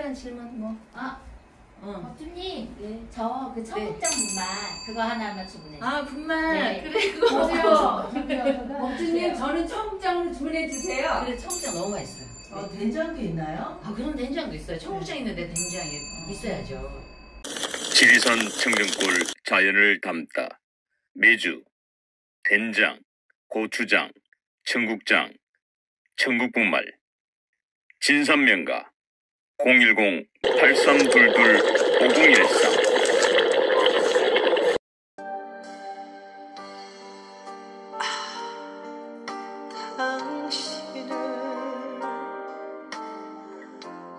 간단한 질문 뭐. 법주님, 네. 저 그 청국장 분말 그거 하나만 주문해. 아, 분말. 네. 그래, 그거. 보세요. 법주님, 저는 청국장으로 주문해주세요. 그래, 청국장 너무 맛있어요. 된장도 있나요? 아, 그럼 된장도 있어요. 청국장 있는데 된장이 있어야죠. 지리산 청정골 자연을 담다. 메주, 된장, 고추장, 청국장, 청국분말. 진산명가 010-8322-5013.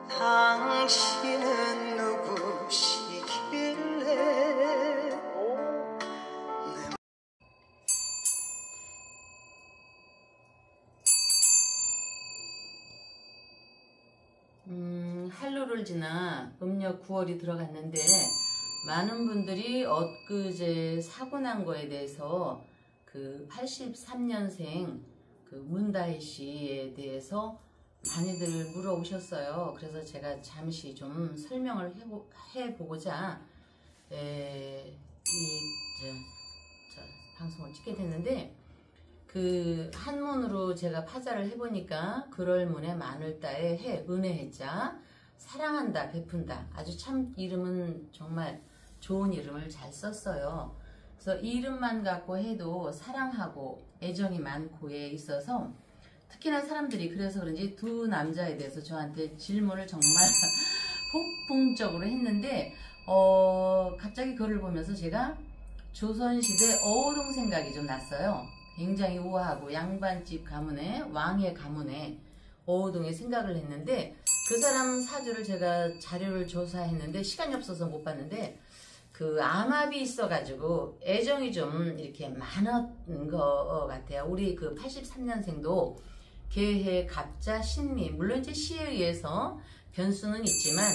당신은 누구시길래 한로를 지나 음력 9월이 들어갔는데 많은 분들이 엊그제 사고 난 거에 대해서 그 83년생 그 문다혜 씨에 대해서 많이들 물어오셨어요. 그래서 제가 잠시 좀 설명을 해보고자 방송을 찍게 됐는데, 그 한문으로 제가 파자를 해보니까 그럴문에 마늘따에 해, 은혜해자, 사랑한다, 베푼다. 아주 참 이름은 정말 좋은 이름을 잘 썼어요. 그래서 이 이름만 갖고 해도 사랑하고 애정이 많고에 있어서 특히나 사람들이 그래서 그런지 두 남자에 대해서 저한테 질문을 정말 폭풍적으로 했는데 갑자기 그걸 보면서 제가 조선시대 어우동 생각이 좀 났어요. 굉장히 우아하고 양반집 가문에 왕의 가문에 어우동의 생각을 했는데, 그 사람 사주를 제가 자료를 조사했는데 시간이 없어서 못 봤는데 그 암압이 있어가지고 애정이 좀 이렇게 많은 것 같아요. 우리 그 83년생도 개해, 갑자, 신미, 물론 이제 시에 의해서 변수는 있지만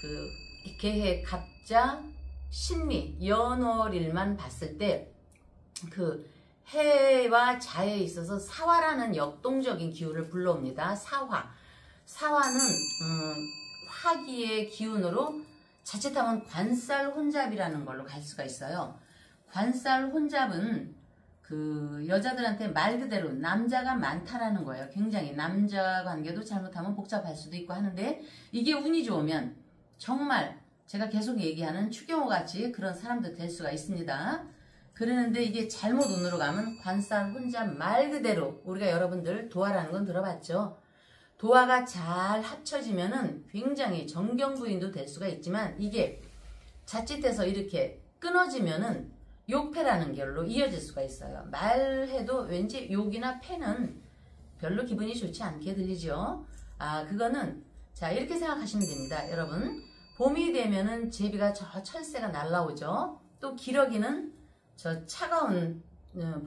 그 개해, 갑자, 신미, 연월일만 봤을 때 그 해와 자에 있어서 사화라는 역동적인 기운을 불러옵니다. 사화는 화기의 기운으로 자칫하면 관살혼잡이라는 걸로 갈 수가 있어요. 관살혼잡은 그 여자들한테 말 그대로 남자가 많다라는 거예요. 굉장히 남자 관계도 잘못하면 복잡할 수도 있고 하는데, 이게 운이 좋으면 정말 제가 계속 얘기하는 추경호 같이 그런 사람도 될 수가 있습니다. 그러는데 이게 잘못 운으로 가면 관살혼잡, 말 그대로 우리가 여러분들 도화라는 건 들어봤죠. 도화가 잘 합쳐지면은 굉장히 정경부인도 될 수가 있지만, 이게 자칫해서 이렇게 끊어지면은 욕패라는 결로 이어질 수가 있어요. 말해도 왠지 욕이나 패는 별로 기분이 좋지 않게 들리죠. 그거는 자, 이렇게 생각하시면 됩니다. 여러분, 봄이 되면은 제비가 저 철새가 날라오죠. 또 기러기는 저 차가운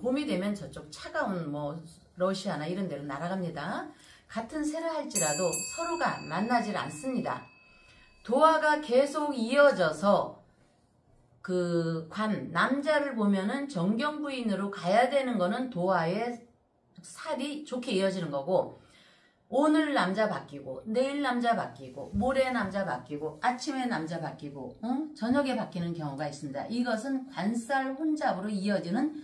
봄이 되면 저쪽 차가운 뭐 러시아나 이런 데로 날아갑니다. 같은 새라 할지라도 서로가 만나질 않습니다. 도화가 계속 이어져서 그 남자를 보면은 정경부인으로 가야 되는 거는 도화의 살이 좋게 이어지는 거고, 오늘 남자 바뀌고 내일 남자 바뀌고 모레 남자 바뀌고 아침에 남자 바뀌고 저녁에 바뀌는 경우가 있습니다. 이것은 관살혼잡으로 이어지는,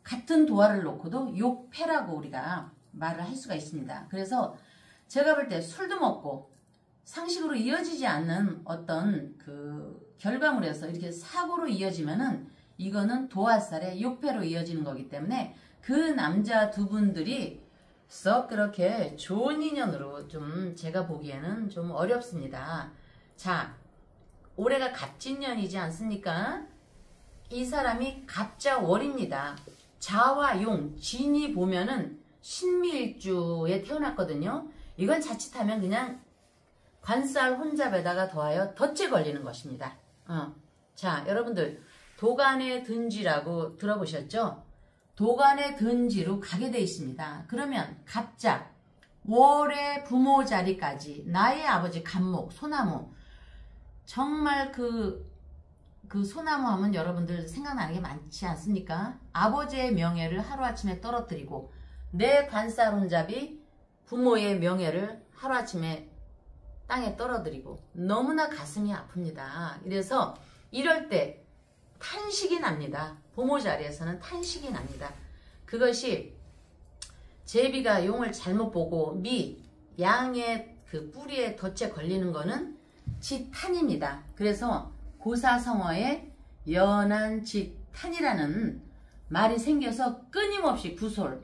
같은 도화를 놓고도 욕패라고 우리가 말을 할 수가 있습니다. 그래서 제가 볼 때 술도 먹고 상식으로 이어지지 않는 어떤 그 결과물에서 이렇게 사고로 이어지면은 이거는 도화살의 욕패로 이어지는 거기 때문에 그 남자 두 분들이 썩 그렇게 좋은 인연으로 좀 제가 보기에는 좀 어렵습니다. 자, 올해가 갑진년이지 않습니까? 이 사람이 갑자월입니다. 자와 용, 진이 보면은 신미일주에 태어났거든요. 이건 자칫하면 그냥 관살 혼잡에다가 더하여 덫에 걸리는 것입니다. 자, 여러분들 도간의 든지라고 들어보셨죠? 도간의 든지로 가게 돼 있습니다. 그러면 갑자, 월의 부모 자리까지 나의 아버지 갑목, 소나무, 정말 그 소나무 하면 여러분들 생각나는 게 많지 않습니까? 아버지의 명예를 하루아침에 떨어뜨리고 내 관살 혼잡이 부모의 명예를 하루아침에 땅에 떨어뜨리고 너무나 가슴이 아픕니다. 그래서 이럴 때 탄식이 납니다. 부모 자리에서는 탄식이 납니다. 그것이 제비가 용을 잘못 보고 양의 그 뿌리에 덫에 걸리는 거는 지탄입니다. 그래서 고사성어에 연안지탄이라는 말이 생겨서 끊임없이 구솔,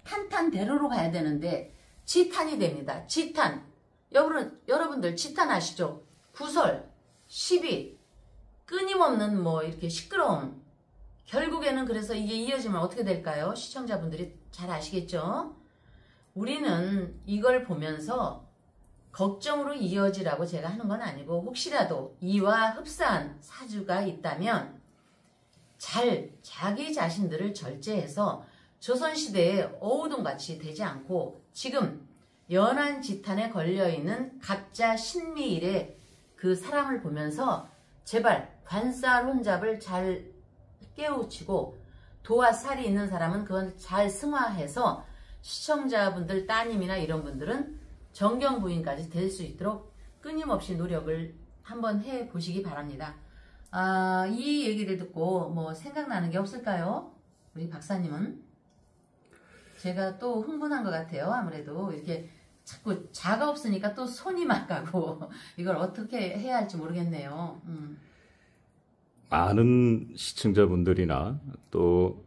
탄탄대로로 가야 되는데 지탄이 됩니다. 지탄. 여러분들 지탄 아시죠? 구설, 시비, 끊임없는 뭐 이렇게 시끄러움. 결국에는 그래서 이게 이어지면 어떻게 될까요? 시청자분들이 잘 아시겠죠? 우리는 이걸 보면서 걱정으로 이어지라고 제가 하는 건 아니고 혹시라도 이와 흡사한 사주가 있다면 자기 자신들을 절제해서 조선시대에 어우동같이 되지 않고 지금 연안지탄에 걸려있는 갑자 신미일의 그 사람을 보면서 제발 관살 혼잡을 잘 깨우치고 도와 살이 있는 사람은 그건 잘 승화해서 시청자분들 따님이나 이런 분들은 정경부인까지 될 수 있도록 끊임없이 노력을 한번 해보시기 바랍니다. 이 얘기를 듣고 뭐 생각나는 게 없을까요? 우리 박사님은? 제가 또 흥분한 것 같아요. 아무래도 이렇게 자꾸 자가 없으니까 또 손이 막 가고 이걸 어떻게 해야 할지 모르겠네요. 많은 시청자분들이나 또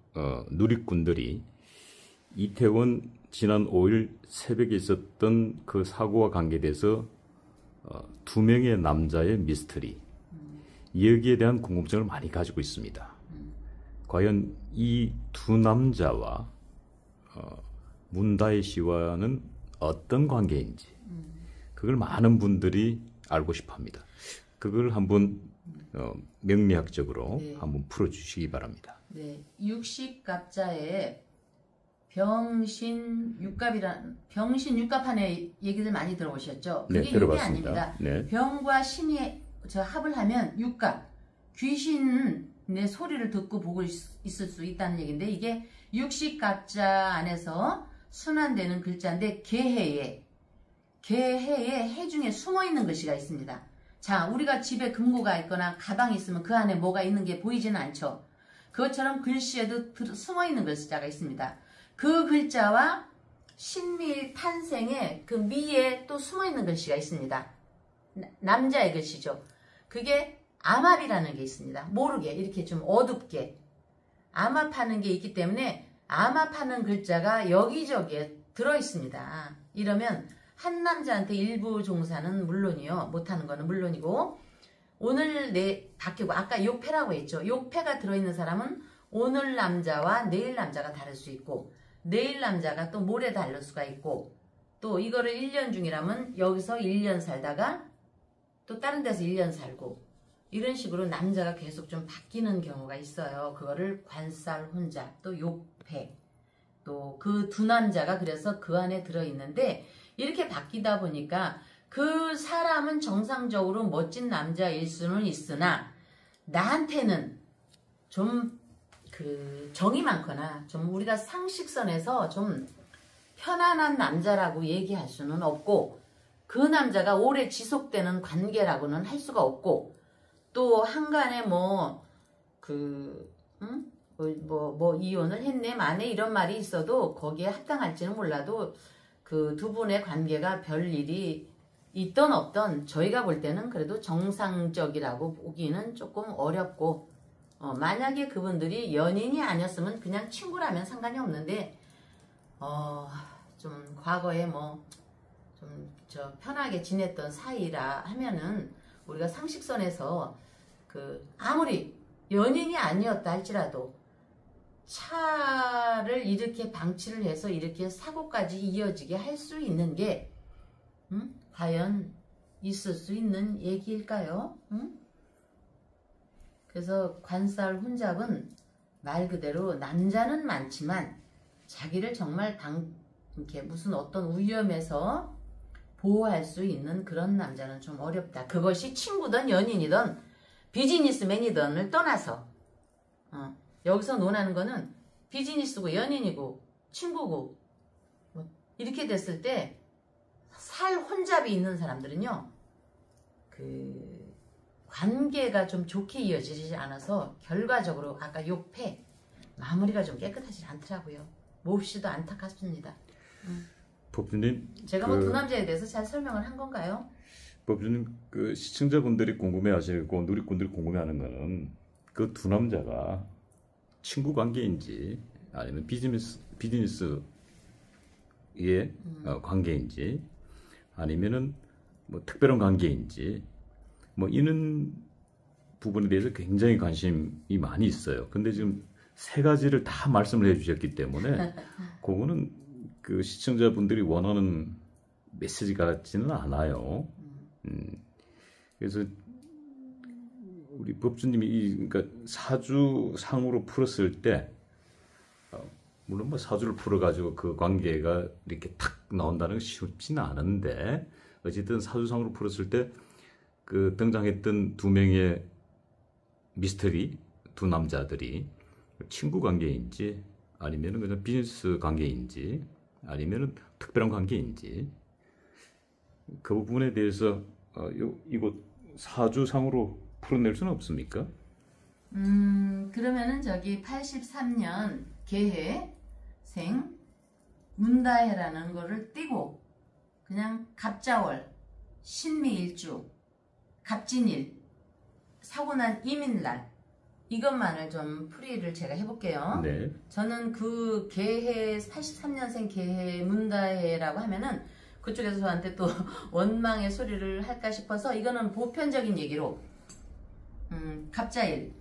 누리꾼들이 이태원 지난 5일 새벽에 있었던 그 사고와 관계돼서 2명의 남자의 미스터리 여기에 대한 궁금증을 많이 가지고 있습니다. 과연 이 두 남자와 문다혜 씨와는 어떤 관계인지 그걸 많은 분들이 알고 싶어합니다. 그걸 한번 명리학적으로 네. 한번 풀어주시기 바랍니다. 네, 육식갑자에 병신육갑판의 얘기들 많이 들어보셨죠? 그게 네, 육이 들어봤습니다. 아닙니다. 네. 병과 신이 합을 하면 육갑, 귀신의 소리를 듣고 보고 있을 수 있다는 얘기인데 이게 육식갑자 안에서 순환되는 글자인데 개해에 해 중에 숨어있는 글씨가 있습니다. 자, 우리가 집에 금고가 있거나 가방이 있으면 그 안에 뭐가 있는 게 보이지는 않죠. 그것처럼 글씨에도 숨어있는 글자가 있습니다. 그 글자와 신미 탄생의 그 미에 또 숨어있는 글씨가 있습니다. 남자의 글씨죠. 그게 암합이라는 게 있습니다. 모르게 이렇게 좀 어둡게 암합하는 게 있기 때문에 암합하는 글자가 여기저기에 들어있습니다. 이러면 한 남자한테 일부 종사는 물론이요. 못하는 거는 물론이고 오늘 바뀌고 아까 욕패라고 했죠. 욕패가 들어있는 사람은 오늘 남자와 내일 남자가 다를 수 있고 내일 남자가 또 모레 다를 수가 있고 또 이거를 1년 중이라면 여기서 1년 살다가 또 다른 데서 1년 살고 이런 식으로 남자가 계속 좀 바뀌는 경우가 있어요. 그거를 관살 혼자 또 욕패 또 그 두 남자가 그래서 그 안에 들어있는데 이렇게 바뀌다 보니까 그 사람은 정상적으로 멋진 남자일 수는 있으나 나한테는 좀 정이 많거나 좀 우리가 상식선에서 좀 편안한 남자라고 얘기할 수는 없고 그 남자가 오래 지속되는 관계라고는 할 수가 없고 또 한간에 이혼을 했네 만에 이런 말이 있어도 거기에 합당할지는 몰라도 그 두 분의 관계가 별일이 있던 없던 저희가 볼 때는 그래도 정상적이라고 보기는 조금 어렵고 만약에 그분들이 연인이 아니었으면 그냥 친구라면 상관이 없는데 좀 과거에 편하게 지냈던 사이라 하면은 우리가 상식선에서 아무리 연인이 아니었다 할지라도 차를 이렇게 방치를 해서 이렇게 사고까지 이어지게 할 수 있는 게 과연 있을 수 있는 얘기일까요? 그래서 관살 혼잡은 말 그대로 남자는 많지만 자기를 정말 이렇게 무슨 어떤 위험에서 보호할 수 있는 그런 남자는 좀 어렵다. 그것이 친구든 연인이든 비즈니스맨이든을 떠나서 여기서 논하는 거는 비즈니스고 연인이고 친구고 이렇게 됐을 때 탈혼잡이 있는 사람들은요, 관계가 좀 좋게 이어지지 않아서 결과적으로 아까 욕패 마무리가 좀 깨끗하지 않더라고요. 몹시도 안타깝습니다. 법주님, 제가 뭐 두 남자에 대해서 잘 설명을 한 건가요? 법주님, 시청자분들이 궁금해하시고 누리꾼들이 궁금해하는 거는 그 두 남자가 친구 관계인지 아니면 비즈니스의 관계인지 아니면은 뭐 특별한 관계인지 뭐 이런 부분에 대해서 굉장히 관심이 많이 있어요. 근데 지금 세 가지를 다 말씀을 해주셨기 때문에 그거는 그 시청자분들이 원하는 메시지 같지는 않아요. 그래서 우리 법주님이 그러니까 사주상으로 풀었을 때 물론 뭐 사주를 풀어가지고 그 관계가 이렇게 탁 나온다는 건 쉽지는 않은데 어쨌든 사주상으로 풀었을 때 그 등장했던 두 명의 미스터리 두 남자들이 친구 관계인지 아니면은 그냥 비즈니스 관계인지 아니면은 특별한 관계인지 그 부분에 대해서 이곳 사주상으로 풀어낼 수는 없습니까? 그러면은 저기 83년 개해생 문다해라는 거를 띄고 그냥 갑자월 신미일주 갑진일 사고난 이민날 이것만을 좀 풀이를 제가 해볼게요. 네. 저는 그 개해 83년생 개해 문다해라고 하면은 그쪽에서 저한테 또 원망의 소리를 할까 싶어서 이거는 보편적인 얘기로 갑자일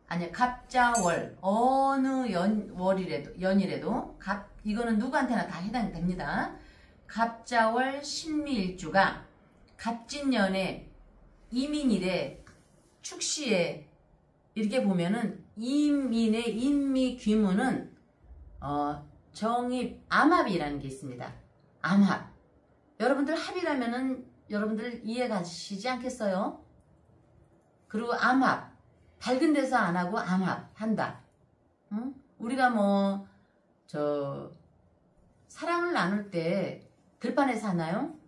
아니 갑자월 어느 연이라도 이거는 누구한테나 다 해당됩니다. 갑자월 신미일주가 갑진년에 이민일에 축시에 이렇게 보면은 이민의 인미귀문은 정입 암합이라는 게 있습니다. 암합. 여러분들 합이라면은 여러분들 이해 가시지 않겠어요? 그리고 암합. 밝은 데서 안 하고 암합 한다. 응? 우리가 뭐 사랑을 나눌 때 들판에서 하나요?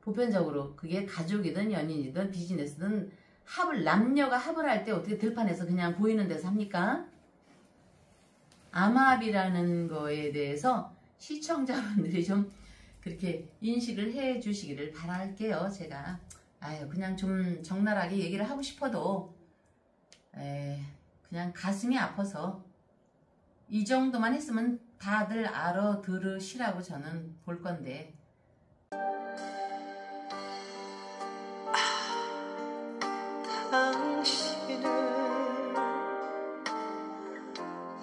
보편적으로 그게 가족이든 연인이든 비즈니스든 남녀가 합을 할 때 어떻게 들판에서 그냥 보이는 데서 합니까? 암합이라는 거에 대해서 시청자분들이 좀 그렇게 인식을 해 주시기를 바랄게요. 제가 그냥 좀 적나라하게 얘기를 하고 싶어도 그냥 가슴이 아파서 이 정도만 했으면 다들 알아들으시라고 저는 볼 건데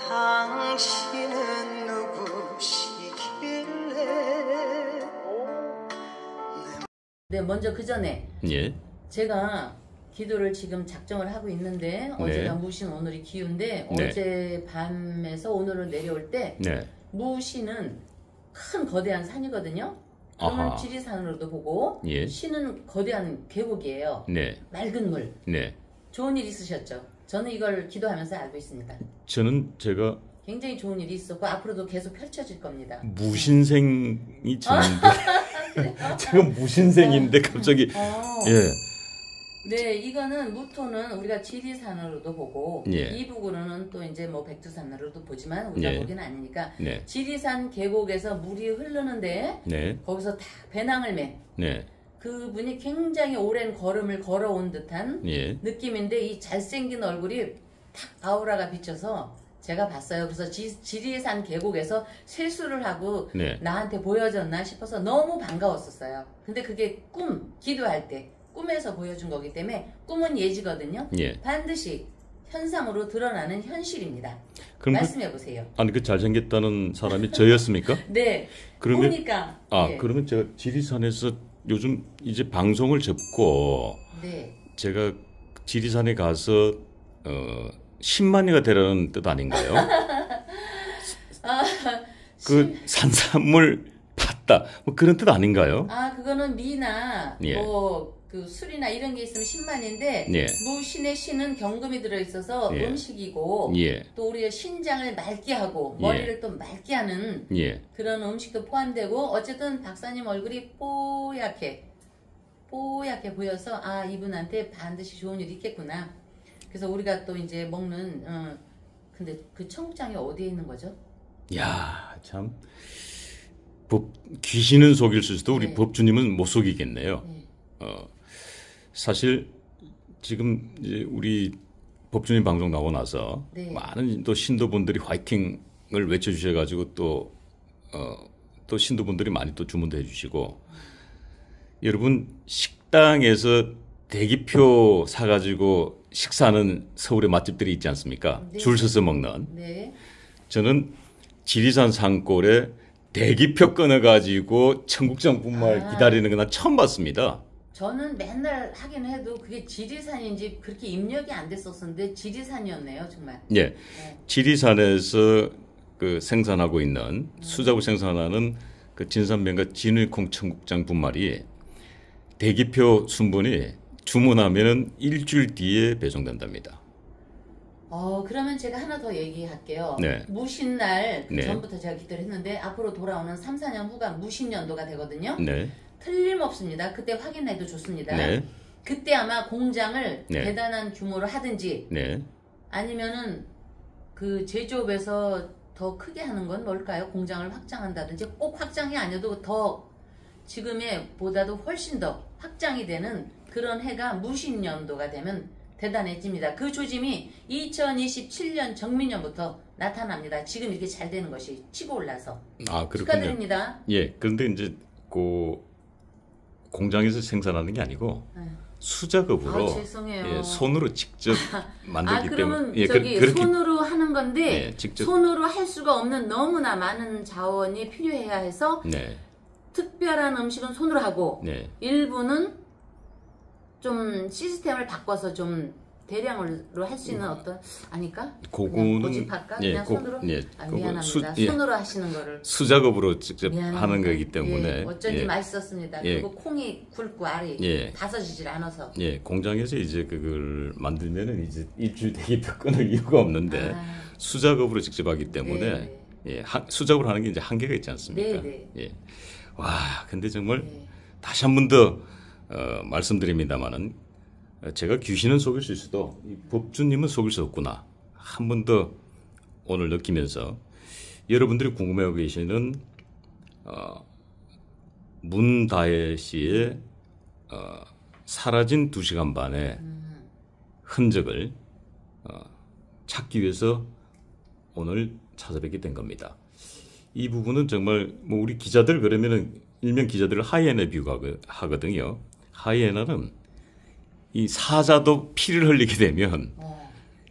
당신은 누구시길래 네, 먼저 그 전에 예. 제가 기도를 지금 작정을 하고 있는데 어제가 무신 오늘이 기운데 어제 밤에서 오늘로 내려올 때 무신은 큰 거대한 산이거든요. 그러면 지리산으로도 보고 신은 거대한 계곡이에요. 맑은 물. 좋은 일 있으셨죠? 저는 이걸 기도하면서 알고 있습니다. 저는 제가 굉장히 좋은 일이 있었고 앞으로도 계속 펼쳐질 겁니다. 무신생이 저인데 제가 무신생인데 갑자기 네, 이거는 무토는 우리가 지리산으로도 보고 이북으로는 또 이제 뭐 백두산으로도 보지만 우리가 보기는 아니니까 지리산 계곡에서 물이 흐르는데 거기서 다 배낭을 맨 그분이 굉장히 오랜 걸음을 걸어온 듯한 느낌인데 이 잘생긴 얼굴이 탁 아우라가 비쳐서 제가 봤어요. 그래서 지리산 계곡에서 세수를 하고 나한테 보여줬나 싶어서 너무 반가웠었어요. 근데 그게 기도할 때 꿈에서 보여준 거기 때문에 꿈은 예지거든요. 반드시 현상으로 드러나는 현실입니다. 말씀해보세요. 아니 그 잘생겼다는 사람이 저였습니까? 네. 그러면, 보니까. 그러면 제가 지리산에서 요즘 이제 방송을 접고 제가 지리산에 가서 10만이가 되라는 뜻 아닌가요? 그 산산물 봤다 뭐 그런 뜻 아닌가요? 그거는 미나 뭐 그 술이나 이런 게 있으면 신만인데 예. 무신의 신은 경금이 들어있어서 예. 음식이고 예. 또 우리가 신장을 맑게 하고 예. 머리를 또 맑게 하는 예. 그런 음식도 포함되고 어쨌든 박사님 얼굴이 뽀얗게 보여서 아 이분한테 반드시 좋은 일이 있겠구나. 그래서 우리가 또 이제 먹는 근데 그 청국장이 어디에 있는 거죠? 야, 참 귀신은 속일 수도 우리 네. 법주님은 못 속이겠네요. 네. 사실 지금 이제 우리 법주님 방송 나오고 나서 네. 많은 또 신도분들이 화이팅을 외쳐주셔가지고 또 신도분들이 많이 또 주문도 해주시고 여러분 식당에서 대기표 사가지고 식사하는 서울의 맛집들이 있지 않습니까? 네. 줄 서서 먹는. 네. 저는 지리산 산골에 대기표 끊어가지고 청국장 분말 기다리는 건 난 처음 봤습니다. 저는 맨날 하긴 해도 그게 지리산인지 그렇게 입력이 안 됐었는데 지리산이었네요, 정말. 예, 네. 지리산에서 그 생산하고 있는 수작을 생산하는 그 진산면과 진위콩 청국장 분말이 대기표 순번이 주문하면은 일주일 뒤에 배송된답니다. 그러면 제가 하나 더 얘기할게요. 네. 무신날 네. 전부터 제가 기대를 했는데 앞으로 돌아오는 3, 4년 후가 무신년도가 되거든요. 네, 틀림없습니다. 그때 확인해도 좋습니다. 네, 그때 아마 공장을 네. 대단한 규모로 하든지 네. 아니면은 그 제조업에서 더 크게 하는 건 뭘까요? 공장을 확장한다든지 꼭 확장이 아니어도 더 지금의 보다도 훨씬 더 확장이 되는 그런 해가 무신년도가 되면 대단해집니다. 그 조짐이 2027년 정민년부터 나타납니다. 지금 이렇게 잘 되는 것이 치고 올라서. 아, 그렇군요. 축하드립니다. 예, 그런데 이제 그 공장에서 생산하는 게 아니고 네. 수작업으로 죄송해요. 예, 손으로 직접 만들기 그러면 때문에 저기 그렇게 손으로 하는 건데 예, 직접 손으로 할 수가 없는 너무나 많은 자원이 필요해야 해서 네, 특별한 음식은 손으로 하고 네, 일부는 좀 시스템을 바꿔서 좀 대량으로 할 수 있는 어떤 아닐까? 그냥 그거는 고집할까? 예, 그냥 손으로? 예, 아, 그거 미안합니다. 예, 손으로 하시는 거를 수작업으로 직접 미안합니다. 하는 거기 때문에 예, 어쩐지 예, 맛있었습니다. 예. 그리고 콩이 굵고 알이 예. 다서지질 않아서 예, 공장에서 이제 그걸 만들면은 이제 일주일 대기표 끊을 이유가 없는데 수작업으로 직접 하기 때문에 네. 예, 수작업으로 하는 게 이제 한계가 있지 않습니까? 네, 예. 와, 근데 정말 네. 다시 한 번 더 말씀드립니다만은 제가 귀신은 속일 수 있어도 이 법주님은 속일 수 없구나. 한 번 더 오늘 느끼면서 여러분들이 궁금해하고 계시는 문다혜 씨의 사라진 2시간 반의 흔적을 찾기 위해서 오늘 찾아뵙게 된 겁니다. 이 부분은 정말 뭐 우리 기자들 그러면은 일명 기자들을 하이에나 비유하거든요. 하이에나는 이 사자도 피를 흘리게 되면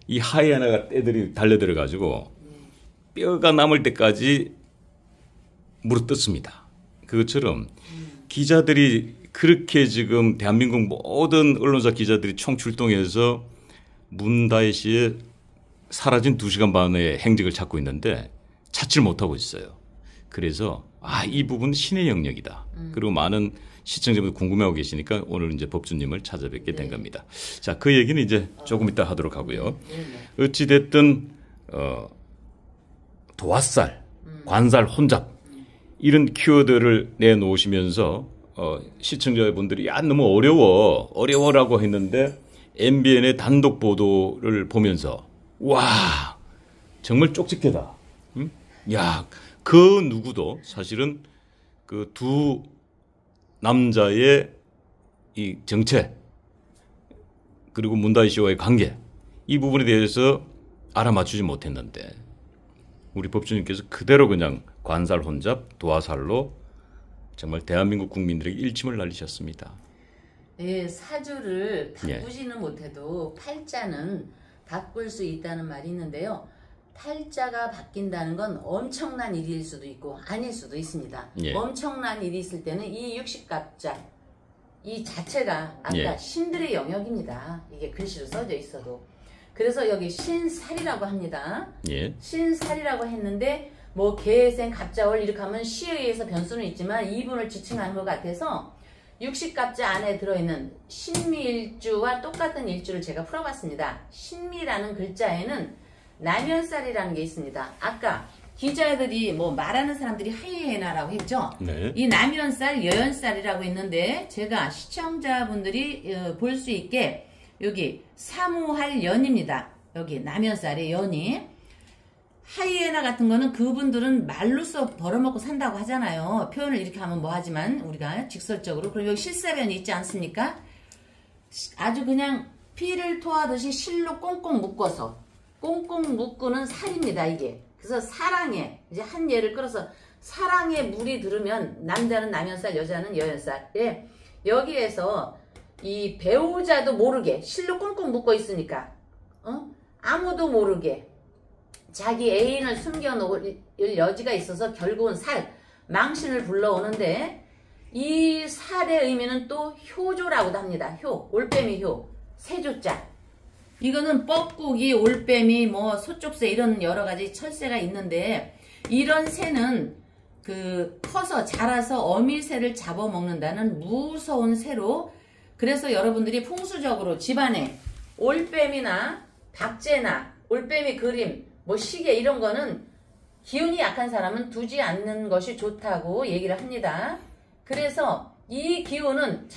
이 하이에나가 떼들이 달려들어 가지고 뼈가 남을 때까지 물어뜯습니다. 그것처럼 기자들이 그렇게 지금 대한민국 모든 언론사 기자들이 총출동해서 문다혜 씨의 사라진 2시간 반의 행적을 찾고 있는데 찾지를 못하고 있어요. 그래서 이 부분은 신의 영역이다. 그리고 많은 시청자분들 궁금해하고 계시니까 오늘 이제 법주님을 찾아뵙게 된 겁니다. 자, 그 얘기는 이제 조금 이따 하도록 하고요. 어찌 됐든 도화살, 관살, 혼잡 이런 키워드를 내놓으시면서 시청자분들이 너무 어려워라고 했는데 MBN의 단독 보도를 보면서 와 정말 쪽집게다. 응? 야, 그 누구도 사실은 그 두 남자의 이 정체 그리고 문다혜 씨와의 관계 이 부분에 대해서 알아맞추지 못했는데 우리 법주님께서 그대로 그냥 관살 혼잡 도화살로 정말 대한민국 국민들에게 일침을 날리셨습니다. 네, 사주를 바꾸지는 못해도 팔자는 바꿀 수 있다는 말이 있는데요. 팔자가 바뀐다는 건 엄청난 일일 수도 있고 아닐 수도 있습니다. 예. 엄청난 일이 있을 때는 이 60갑자 이 자체가 아까 신들의 영역입니다. 이게 글씨로 써져 있어도. 그래서 여기 신살이라고 합니다. 예. 신살이라고 했는데 뭐 계생 갑자월 이렇게 하면 시에 의해서 변수는 있지만 이분을 지칭하는 것 같아서 육식갑자 안에 들어있는 신미일주와 똑같은 일주를 제가 풀어봤습니다. 신미라는 글자에는 남연살이라는 게 있습니다. 아까 기자들이 뭐 말하는 사람들이 하이에나라고 했죠. 네. 이 남연살, 여연살이라고 있는데 제가 시청자분들이 볼 수 있게 여기 사무할 연입니다. 여기 남연살의 연이. 하이에나 같은 거는 그분들은 말로써 벌어먹고 산다고 하잖아요. 표현을 이렇게 하면 뭐 하지만 우리가 직설적으로. 그럼 여기 실사변이 있지 않습니까? 아주 그냥 피를 토하듯이 실로 꽁꽁 묶어서 꽁꽁 묶는 살입니다. 이게. 그래서 사랑에 이제 한 예를 끌어서 사랑에 물이 들으면 남자는 남연살, 여자는 여연살. 예. 여기에서 이 배우자도 모르게 실로 꽁꽁 묶어 있으니까 아무도 모르게 자기 애인을 숨겨놓을 여지가 있어서 결국은 망신을 불러오는데 이 살의 의미는 또 효조라고도 합니다. 올빼미 세조자. 이거는 뻐꾸기, 올빼미, 뭐 소쪽새 이런 여러 가지 철새가 있는데 이런 새는 커서 자라서 어미새를 잡아먹는다는 무서운 새로 그래서 여러분들이 풍수적으로 집안에 올빼미나 박제나 올빼미 그림 뭐 시계 이런 거는 기운이 약한 사람은 두지 않는 것이 좋다고 얘기를 합니다. 그래서 이 기운은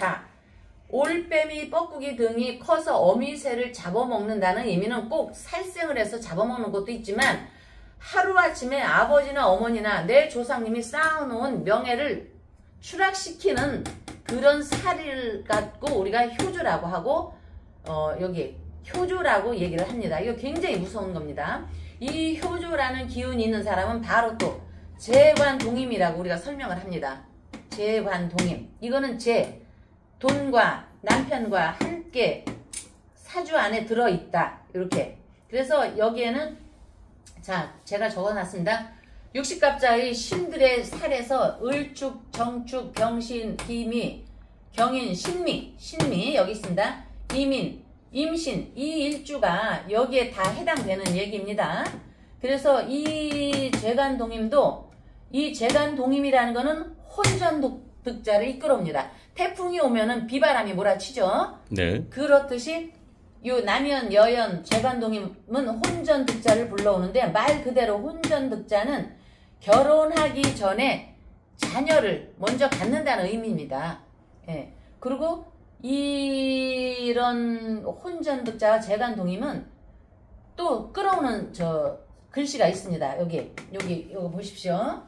올빼미, 뻐꾸기 등이 커서 어미새를 잡아먹는다는 의미는 꼭 살생을 해서 잡아먹는 것도 있지만 하루아침에 아버지나 어머니나 내 조상님이 쌓아놓은 명예를 추락시키는 그런 살을 갖고 우리가 효조라고 하고 여기 효조라고 얘기를 합니다. 이거 굉장히 무서운 겁니다. 이 효조라는 기운이 있는 사람은 바로 또 재관동임이라고 우리가 설명을 합니다. 재관동임. 이거는 돈과 남편과 함께 사주 안에 들어있다. 이렇게. 그래서 여기에는 제가 적어놨습니다. 육식갑자의 신들의 살에서 을축, 정축, 병신, 기미, 경인, 신미 여기 있습니다. 이민, 임신 이 일주가 여기에 다 해당되는 얘기입니다. 그래서 이 재간동임도 이 재간동임이라는 거는 혼전득자를 이끌어옵니다. 태풍이 오면은 비바람이 몰아치죠. 네. 그렇듯이 요 남연, 여연, 재간동임은 혼전득자를 불러오는데 말 그대로 혼전득자는 결혼하기 전에 자녀를 먼저 갖는다는 의미입니다. 예. 그리고 이런 혼전득자와 재간동임은 또 끌어오는 글씨가 있습니다. 여기 보십시오.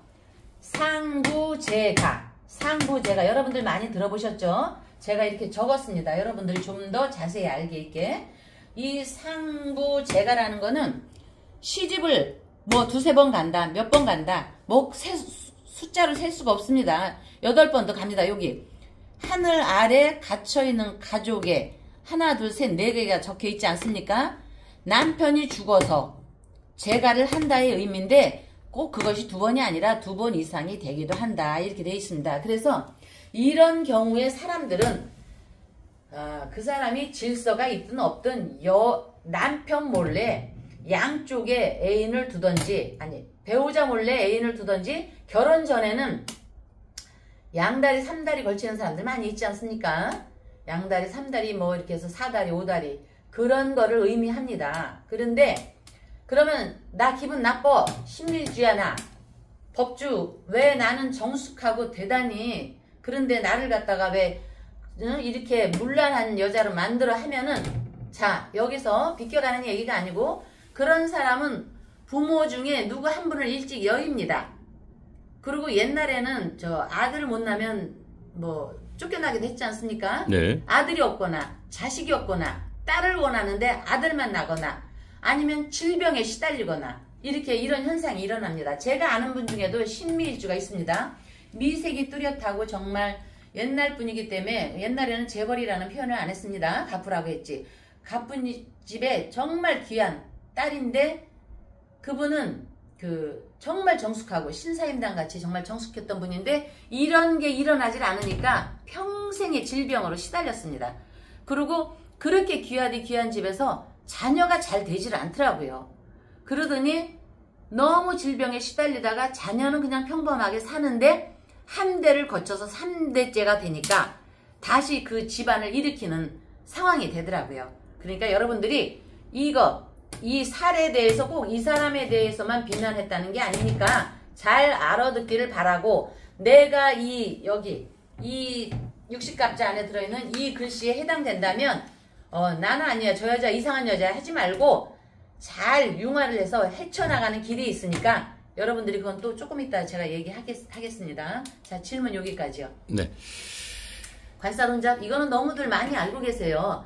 상부재가 여러분들 많이 들어보셨죠? 제가 이렇게 적었습니다. 여러분들이 좀 더 자세히 알게 있게. 이 상부재가라는 거는 시집을 뭐 두세 번 간다, 몇 번 간다, 뭐 숫자로 셀 수가 없습니다. 8번도 갑니다. 여기 하늘 아래 갇혀있는 가족에 하나, 둘, 셋, 4개가 적혀있지 않습니까? 남편이 죽어서 재가를 한다의 의미인데 꼭 그것이 2번이 아니라 2번 이상이 되기도 한다. 이렇게 되어 있습니다. 그래서 이런 경우에 사람들은 그 사람이 질서가 있든 없든 남편 몰래 양쪽에 애인을 두던지 배우자 몰래 애인을 두던지 결혼 전에는 양다리 3다리 걸치는 사람들 많이 있지 않습니까? 양다리 3다리 뭐 이렇게 해서 4다리 5다리 그런 거를 의미합니다. 그런데 그러면 나 기분 나빠 신밀주야 나 법주 왜 나는 정숙하고 대단히 그런데 나를 갖다가 왜 이렇게 문란한 여자로 만들어 하면은 여기서 비껴가는 얘기가 아니고 그런 사람은 부모 중에 누구 한 분을 일찍 여입니다. 그리고 옛날에는 아들 못 나면 뭐 쫓겨나기도 했지 않습니까? 네. 아들이 없거나 자식이 없거나 딸을 원하는데 아들만 나거나 아니면 질병에 시달리거나 이런 현상이 일어납니다. 제가 아는 분 중에도 신미일주가 있습니다. 미색이 뚜렷하고 정말 옛날 분이기 때문에 옛날에는 재벌이라는 표현을 안 했습니다. 가프라고 했지. 가쁜 집에 정말 귀한 딸인데 그분은 정말 정숙하고 신사임당 같이 정말 정숙했던 분인데 이런 게 일어나질 않으니까 평생의 질병으로 시달렸습니다. 그리고 그렇게 귀한 집에서 자녀가 잘 되질 않더라고요. 그러더니 너무 질병에 시달리다가 자녀는 그냥 평범하게 사는데 한 대를 거쳐서 3대째가 되니까 다시 그 집안을 일으키는 상황이 되더라고요. 그러니까 여러분들이 이 사례에 대해서 꼭 이 사람에 대해서만 비난했다는 게 아니니까 잘 알아듣기를 바라고, 내가 이 60갑자 안에 들어있는 이 글씨에 해당된다면 나는 아니야, 저 여자 이상한 여자 하지 말고 잘 융화를 해서 헤쳐나가는 길이 있으니까 여러분들이 그건 또 조금 이따 제가 얘기하겠습니다. 자, 질문 여기까지요. 네. 관살 혼잡, 이거는 너무들 많이 알고 계세요.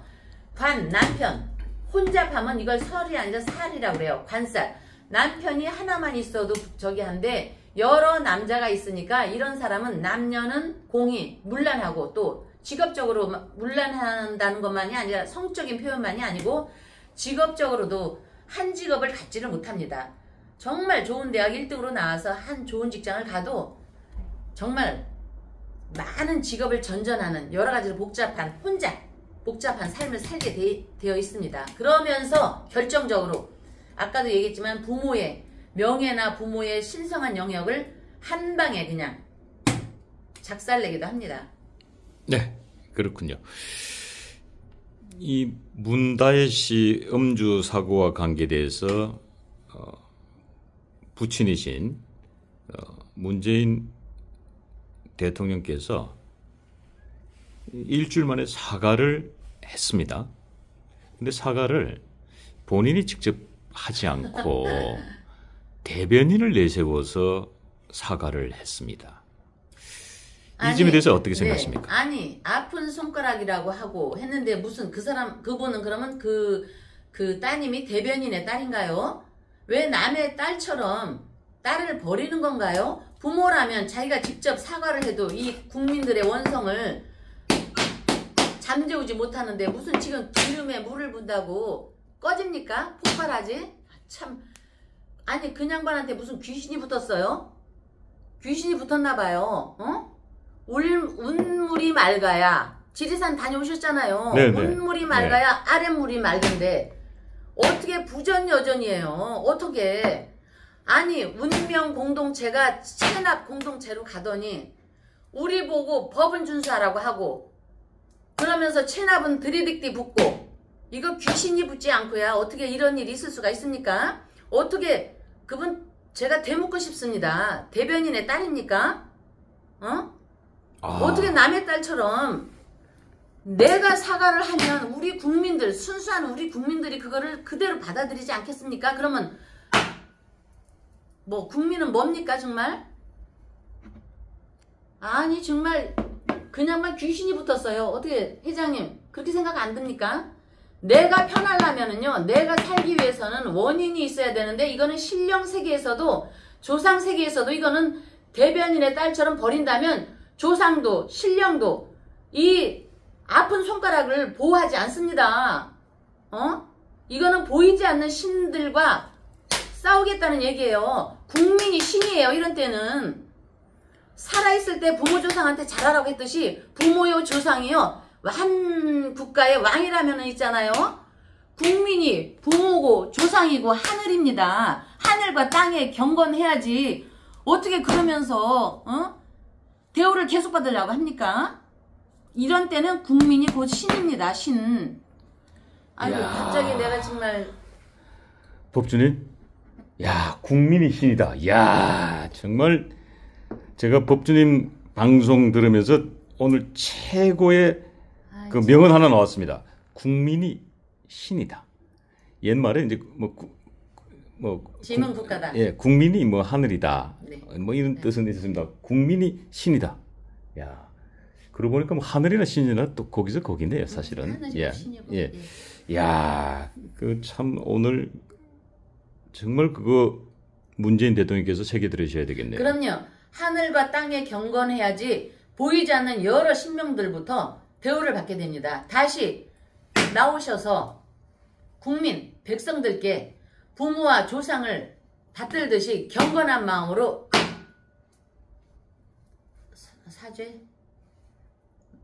남편, 혼잡하면 이걸 설이 아니라 살이라고 그래요. 관살, 남편이 하나만 있어도 저기 한데 여러 남자가 있으니까 이런 사람은 남녀는 공히 문란하고, 또 직업적으로 문란한다는 것만이 아니라 성적인 표현만이 아니고 직업적으로도 한 직업을 갖지를 못합니다. 정말 좋은 대학 1등으로 나와서 한 좋은 직장을 가도 정말 많은 직업을 전전하는 여러 가지로 복잡한 삶을 살게 되어 있습니다. 그러면서 결정적으로 아까도 얘기했지만 부모의 명예나 부모의 신성한 영역을 한 방에 그냥 작살내기도 합니다. 네, 그렇군요. 이 문다혜 씨 음주 사고와 관계돼서 부친이신 문재인 대통령께서 일주일 만에 사과를 했습니다. 근데 사과를 본인이 직접 하지 않고 대변인을 내세워서 사과를 했습니다. 이 점에 대해서 어떻게 생각하십니까? 네, 아니, 아픈 손가락이라고 하고 했는데 무슨 그분은 그러면 그 따님이 대변인의 딸인가요? 왜 남의 딸처럼 딸을 버리는 건가요? 부모라면 자기가 직접 사과를 해도 이 국민들의 원성을 잠재우지 못하는데 무슨 지금 기름에 물을 붓다고 꺼집니까? 폭발하지? 참, 아니 그 양반한테 무슨 귀신이 붙었어요? 귀신이 붙었나봐요. 운물이 맑아야, 지리산 다녀오셨잖아요. 네네. 운물이 맑아야 네. 아랫물이 맑은데 어떻게 부전여전이에요? 어떻게? 아니 운명 공동체가 체납 공동체로 가더니 우리 보고 법은 준수하라고 하고 그러면서 체납은 들이득디 붙고, 이거 귀신이 붙지 않고야 어떻게 이런 일이 있을 수가 있습니까? 어떻게 그분 제가 되묻고 싶습니다. 대변인의 딸입니까? 어떻게 남의 딸처럼 내가 사과를 하면 우리 국민들, 순수한 우리 국민들이 그거를 그대로 받아들이지 않겠습니까? 그러면 뭐 국민은 뭡니까 정말? 아니 정말 그냥만 귀신이 붙었어요. 어떻게 회장님 그렇게 생각 안 듭니까? 내가 편하려면은요, 내가 살기 위해서는 원인이 있어야 되는데 이거는 신령 세계에서도 조상 세계에서도 이거는 대변인의 딸처럼 버린다면 조상도 신령도 이 아픈 손가락을 보호하지 않습니다. 이거는 보이지 않는 신들과 싸우겠다는 얘기예요. 국민이 신이에요. 이런 때는 살아있을 때 부모 조상한테 잘하라고 했듯이 부모요 조상이요 한 국가의 왕이라면 있잖아요. 국민이 부모고 조상이고 하늘입니다. 하늘과 땅에 경건해야지 어떻게 그러면서 대우를 계속 받으려고 합니까? 이런 때는 국민이 곧 신입니다. 신. 아이고 갑자기 내가 정말 법주님, 야 국민이 신이다. 야 정말 제가 법주님 방송 들으면서 오늘 최고의 그 명언 하나 나왔습니다. 국민이 신이다. 옛말에 이제 지문 국가다. 예, 국민이 뭐 하늘이다. 네. 뭐 이런 뜻은 있었습니다. 국민이 신이다. 야, 그러고 보니까 뭐 하늘이나 신이나 또 거기서 거기네요, 사실은. 하늘이나 신이고. 예. 야, 그 참 오늘 정말 그거 문재인 대통령께서 새겨 들으셔야 되겠네요. 그럼요. 하늘과 땅에 경건해야지 보이지 않는 여러 신명들부터 대우를 받게 됩니다. 다시 나오셔서 국민, 백성들께 부모와 조상을 받들듯이 경건한 마음으로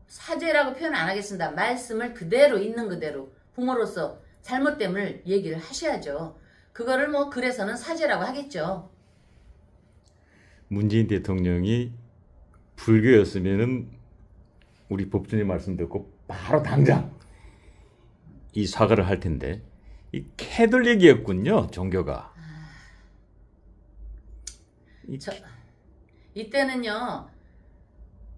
사죄라고 표현 안 하겠습니다. 말씀을 그대로 있는 그대로 부모로서 잘못됨을 얘기를 하셔야죠. 그거를 뭐 그래서는 사죄라고 하겠죠. 문재인 대통령이 불교였으면은 우리 법주님 말씀 듣고 바로 당장 이 사과를 할 텐데 이 캐톨릭이었군요, 종교가. 이때는요,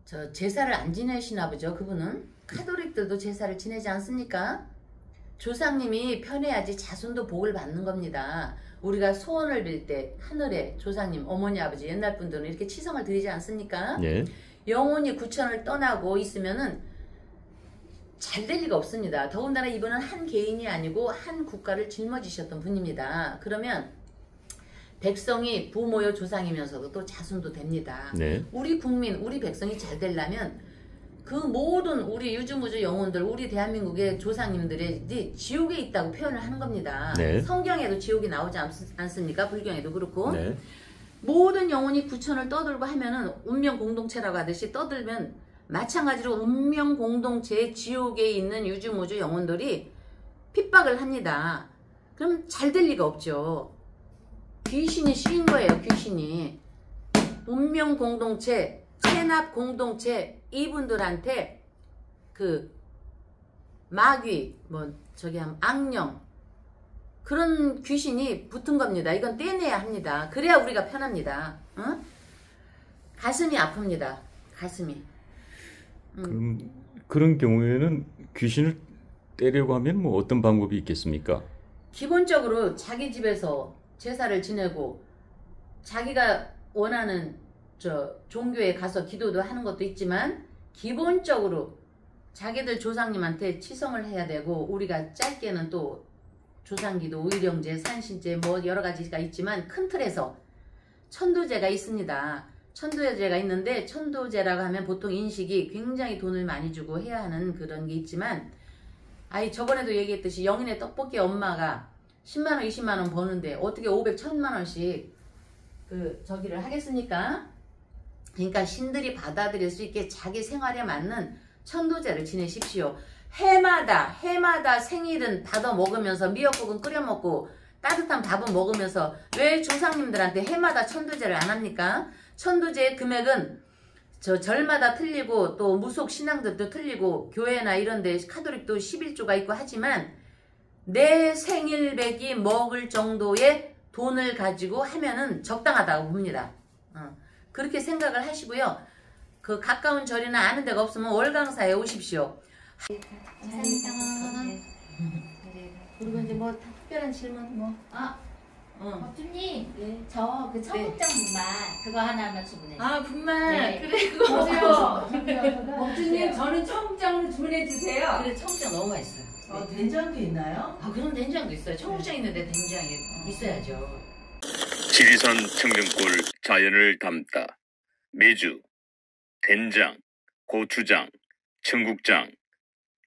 저 제사를 안 지내시나 보죠. 그분은 카톨릭들도 제사를 지내지 않습니까? 조상님이 편해야지 자손도 복을 받는 겁니다. 우리가 소원을 빌 때 하늘에 조상님, 어머니, 아버지, 옛날 분들은 이렇게 치성을 드리지 않습니까? 예. 영혼이 구천을 떠나고 있으면은 잘 될 리가 없습니다. 더군다나 이분은 한 개인이 아니고 한 국가를 짊어지셨던 분입니다. 그러면 백성이 부모요 조상이면서도 또 자손도 됩니다. 네. 우리 국민, 우리 백성이 잘 되려면 그 모든 우리 유주무주 영혼들, 우리 대한민국의 조상님들이 지옥에 있다고 표현을 하는 겁니다. 네. 성경에도 지옥이 나오지 않습니까? 불경에도 그렇고. 네. 모든 영혼이 구천을 떠들고 하면은 운명 공동체라고 하듯이 떠들면 마찬가지로 운명 공동체의 지옥에 있는 유주무주 영혼들이 핍박을 합니다. 그럼 잘 될 리가 없죠. 귀신이 씌인 거예요, 귀신이. 운명 공동체, 체납 공동체, 이분들한테 그 마귀, 악령, 그런 귀신이 붙은 겁니다. 이건 떼내야 합니다. 그래야 우리가 편합니다. 어? 가슴이 아픕니다. 가슴이. 그런 경우에는 귀신을 떼려고 하면 뭐 어떤 방법이 있겠습니까? 기본적으로 자기 집에서 제사를 지내고 자기가 원하는 종교에 가서 기도도 하는 것도 있지만 기본적으로 자기들 조상님한테 치성을 해야 되고, 우리가 짧게는 또 조상기도, 의령제, 산신제 뭐 여러 가지가 있지만 큰 틀에서 천도제가 있습니다. 천도제가 있는데 천도제라고 하면 보통 인식이 굉장히 돈을 많이 주고 해야 하는 그런 게 있지만, 저번에도 얘기했듯이 영인의 떡볶이 엄마가 10만원, 20만원 버는데 어떻게 500, 1000만원씩 저기를 하겠습니까? 그러니까 신들이 받아들일 수 있게 자기 생활에 맞는 천도제를 지내십시오. 해마다 생일은 받아 먹으면서 미역국은 끓여 먹고 따뜻한 밥은 먹으면서 왜 조상님들한테 해마다 천도제를 안 합니까? 천도제의 금액은 절마다 틀리고 또 무속 신앙들도 틀리고 교회나 이런데 카톨릭도 11조가 있고 하지만 내 생일백이 먹을 정도의 돈을 가지고 하면은 적당하다고 봅니다. 그렇게 생각을 하시고요. 그 가까운 절이나 아는 데가 없으면 월강사에 오십시오. 감사합니다. 그리고 이제 뭐 특별한 질문 법주님, 네. 저 그 청국장 분말 그거 하나만 주문해. 분말. 네. 그래, 그거 보세요. 법주님, 저는 청국장으로 주문해 주세요. 그래, 청국장 너무 맛있어요. 된장도 있나요? 그런 된장도 있어요. 청국장 있는데 된장이 있어야죠. 지리산 청정골 자연을 담다. 메주, 된장, 고추장, 청국장,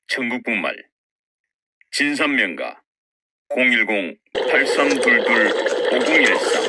청국분말. 진산명가 010-8322-5013